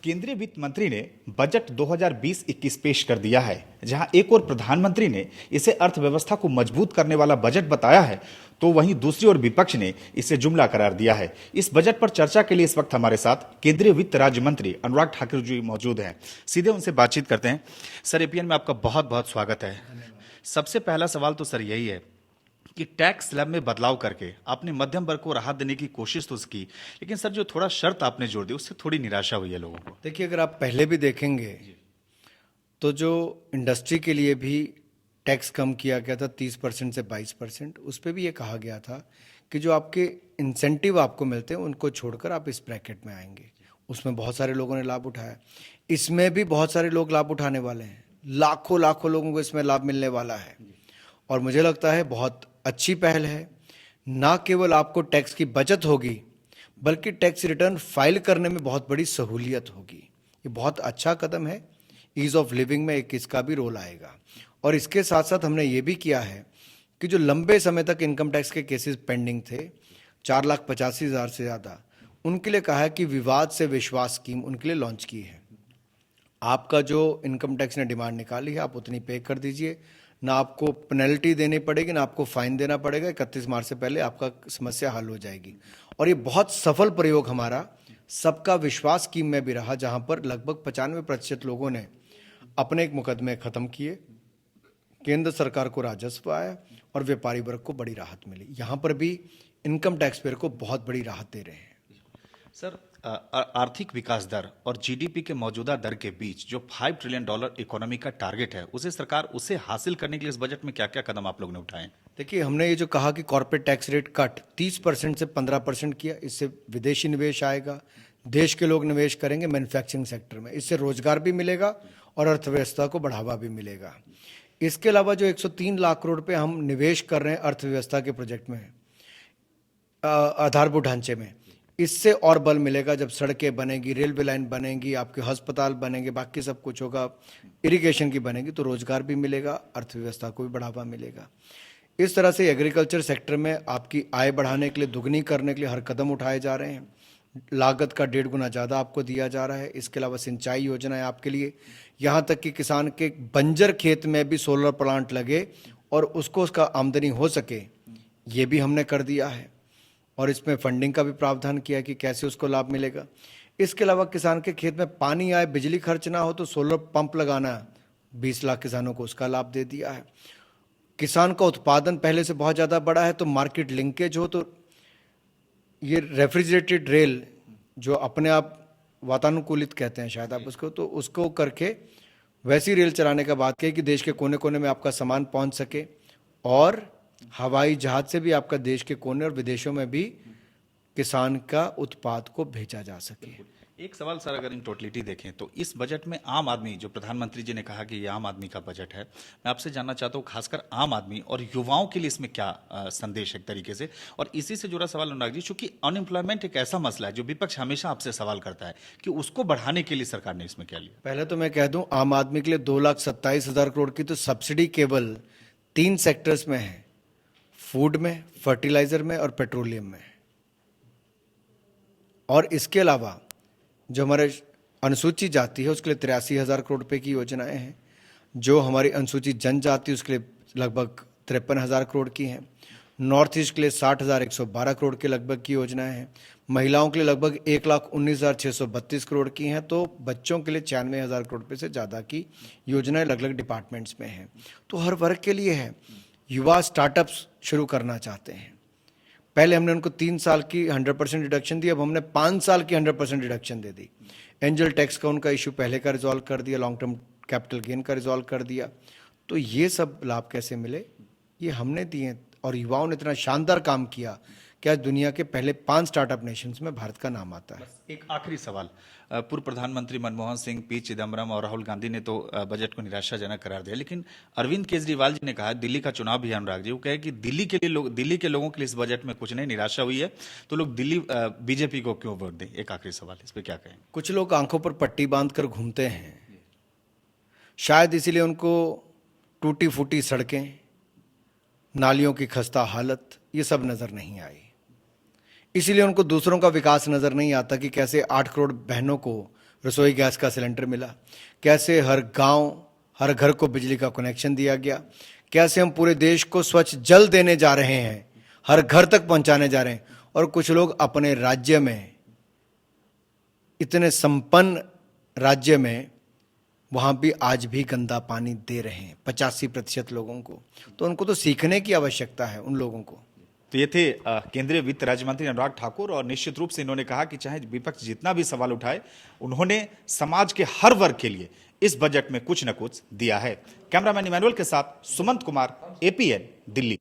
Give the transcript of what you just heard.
केंद्रीय वित्त मंत्री ने बजट 2020-21 पेश कर दिया है। जहां एक और प्रधानमंत्री ने इसे अर्थव्यवस्था को मजबूत करने वाला बजट बताया है, तो वहीं दूसरी ओर विपक्ष ने इसे जुमला करार दिया है। इस बजट पर चर्चा के लिए इस वक्त हमारे साथ केंद्रीय वित्त राज्य मंत्री अनुराग ठाकुर जी मौजूद हैं। सीधे उनसे बातचीत करते हैं। सर, एपीएन में आपका बहुत बहुत स्वागत है। सबसे पहला सवाल तो सर यही है कि टैक्स स्लैब में बदलाव करके आपने मध्यम वर्ग को राहत देने की कोशिश तो की, लेकिन सर जो थोड़ा शर्त आपने जोड़ दी उससे थोड़ी निराशा हुई है लोगों को। देखिए, अगर आप पहले भी देखेंगे तो जो इंडस्ट्री के लिए भी टैक्स कम किया गया था 30% से 22%, उस पर भी ये कहा गया था कि जो आपके इंसेंटिव आपको मिलते हैं उनको छोड़कर आप इस ब्रैकेट में आएंगे। उसमें बहुत सारे लोगों ने लाभ उठाया। इसमें भी बहुत सारे लोग लाभ उठाने वाले हैं। लाखों लाखों लोगों को इसमें लाभ मिलने वाला है और मुझे लगता है बहुत अच्छी पहल है। ना केवल आपको टैक्स की बचत होगी बल्कि टैक्स रिटर्न फाइल करने में बहुत बड़ी सहूलियत होगी। ये बहुत अच्छा कदम है। ईज ऑफ लिविंग में एक इसका भी रोल आएगा। और इसके साथ साथ हमने ये भी किया है कि जो लंबे समय तक इनकम टैक्स के केसेस पेंडिंग थे 4,85,000 से ज़्यादा, उनके लिए कहा है कि विवाद से विश्वास स्कीम उनके लिए लॉन्च की है। आपका जो इनकम टैक्स ने डिमांड निकाली है आप उतनी पे कर दीजिए। ना आपको पेनल्टी देनी पड़ेगी, ना आपको फाइन देना पड़ेगा। 31 मार्च से पहले आपका समस्या हल हो जाएगी। और ये बहुत सफल प्रयोग हमारा सबका विश्वास स्कीम में भी रहा, जहां पर लगभग 95% लोगों ने अपने एक मुकदमे खत्म किए, केंद्र सरकार को राजस्व आया और व्यापारी वर्ग को बड़ी राहत मिली। यहाँ पर भी इनकम टैक्स पेयर को बहुत बड़ी राहत दे रहे हैं। सर, आर्थिक विकास दर और जीडीपी के मौजूदा दर के बीच जो $5 ट्रिलियन इकोनॉमी का टारगेट है, उसे हासिल करने के लिए इस बजट में क्या क्या कदम आप लोगों ने उठाए? देखिए, हमने ये जो कहा कि कॉर्पोरेट टैक्स रेट कट 30% से 15% किया। इससे विदेशी निवेश आएगा, देश के लोग निवेश करेंगे मैन्युफैक्चरिंग सेक्टर में। इससे रोजगार भी मिलेगा और अर्थव्यवस्था को बढ़ावा भी मिलेगा। इसके अलावा जो 103 लाख करोड़ रुपये हम निवेश कर रहे हैं अर्थव्यवस्था के प्रोजेक्ट में, आधारभूत ढांचे में, इससे और बल मिलेगा। जब सड़कें बनेगी, रेलवे लाइन बनेगी, आपके अस्पताल बनेंगे, बाकी सब कुछ होगा, इरिगेशन की बनेगी, तो रोजगार भी मिलेगा, अर्थव्यवस्था को भी बढ़ावा मिलेगा। इस तरह से एग्रीकल्चर सेक्टर में आपकी आय बढ़ाने के लिए, दुगनी करने के लिए हर कदम उठाए जा रहे हैं। लागत का 1.5 गुना ज़्यादा आपको दिया जा रहा है। इसके अलावा सिंचाई योजना है आपके लिए, यहाँ तक कि किसान के बंजर खेत में भी सोलर प्लांट लगे और उसको उसका आमदनी हो सके, ये भी हमने कर दिया है। और इसमें फंडिंग का भी प्रावधान किया कि कैसे उसको लाभ मिलेगा। इसके अलावा किसान के खेत में पानी आए, बिजली खर्च ना हो, तो सोलर पंप लगाना 20 लाख किसानों को उसका लाभ दे दिया है। किसान का उत्पादन पहले से बहुत ज़्यादा बढ़ा है, तो मार्केट लिंकेज हो, तो ये रेफ्रिजरेटेड रेल जो अपने आप वातानुकूलित कहते हैं शायद आप उसको, तो उसको करके वैसी रेल चलाने का बात कही कि देश के कोने कोने में आपका सामान पहुंच सके और हवाई जहाज से भी आपका देश के कोने और विदेशों में भी किसान का उत्पाद को भेजा जा सके। एक सवाल सर, अगर इन टोटलिटी देखें तो इस बजट में आम आदमी, जो प्रधानमंत्री जी ने कहा कि ये आम आदमी का बजट है, मैं आपसे जानना चाहता हूँ खासकर आम आदमी और युवाओं के लिए इसमें क्या संदेश है एक तरीके से। और इसी से जुड़ा सवाल अनुराग जी, चूंकि अनएम्प्लॉयमेंट एक ऐसा मसला है जो विपक्ष हमेशा आपसे सवाल करता है कि उसको बढ़ाने के लिए सरकार ने इसमें क्या लिया। पहले तो मैं कह दूं, आम आदमी के लिए 2,27,000 करोड़ की तो सब्सिडी केवल 3 सेक्टर्स में है, फूड में, फर्टिलाइजर में और पेट्रोलियम में। और इसके अलावा जो हमारे अनुसूचित जाति है उसके लिए 83,000 करोड़ रुपए की योजनाएं हैं। जो हमारी अनुसूचित जनजाति उसके लिए लगभग 53,000 करोड़ की हैं। नॉर्थ ईस्ट के लिए 60,112 करोड़ के लगभग की योजनाएं हैं। महिलाओं के लिए लगभग 1,19,632 करोड़ की हैं। तो बच्चों के लिए 96,000 करोड़ रुपये से ज़्यादा की योजनाएं अलग अलग डिपार्टमेंट्स में हैं। तो हर वर्ग के लिए है। युवा स्टार्टअप्स शुरू करना चाहते हैं। पहले हमने उनको 3 साल की 100% डिडक्शन दी, अब हमने 5 साल की 100% डिडक्शन दे दी। एंजल टैक्स का उनका इशू पहले का रिजॉल्व कर दिया, लॉन्ग टर्म कैपिटल गेन का रिजॉल्व कर दिया। तो ये सब लाभ कैसे मिले, ये हमने दिए। और युवाओं ने इतना शानदार काम किया कि आज दुनिया के पहले 5 स्टार्टअप नेशंस में भारत का नाम आता है। एक आखिरी सवाल, पूर्व प्रधानमंत्री मनमोहन सिंह, पी चिदम्बरम और राहुल गांधी ने तो बजट को निराशाजनक करार दिया, लेकिन अरविंद केजरीवाल जी ने कहा, दिल्ली का चुनाव भी है अनुराग जी, वो कहे कि दिल्ली के लोगों के लिए इस बजट में कुछ नहीं, निराशा हुई है, तो लोग दिल्ली बीजेपी को क्यों वोट दें। एक आखिरी सवाल, इस पर क्या कहें। कुछ लोग आंखों पर पट्टी बांध कर घूमते हैं, शायद इसीलिए उनको टूटी फूटी सड़कें, नालियों की खस्ता हालत, ये सब नजर नहीं आई। इसीलिए उनको दूसरों का विकास नजर नहीं आता कि कैसे 8 करोड़ बहनों को रसोई गैस का सिलेंडर मिला, कैसे हर गांव हर घर को बिजली का कनेक्शन दिया गया, कैसे हम पूरे देश को स्वच्छ जल देने जा रहे हैं, हर घर तक पहुंचाने जा रहे हैं। और कुछ लोग अपने राज्य में, इतने संपन्न राज्य में, वहां भी आज भी गंदा पानी दे रहे हैं 85% लोगों को। तो उनको तो सीखने की आवश्यकता है उन लोगों को। तो ये थे केंद्रीय वित्त राज्य मंत्री अनुराग ठाकुर, और निश्चित रूप से इन्होंने कहा कि चाहे विपक्ष जितना भी सवाल उठाए, उन्होंने समाज के हर वर्ग के लिए इस बजट में कुछ न कुछ दिया है। कैमरामैन इमैनुअल के साथ सुमंत कुमार, APN दिल्ली।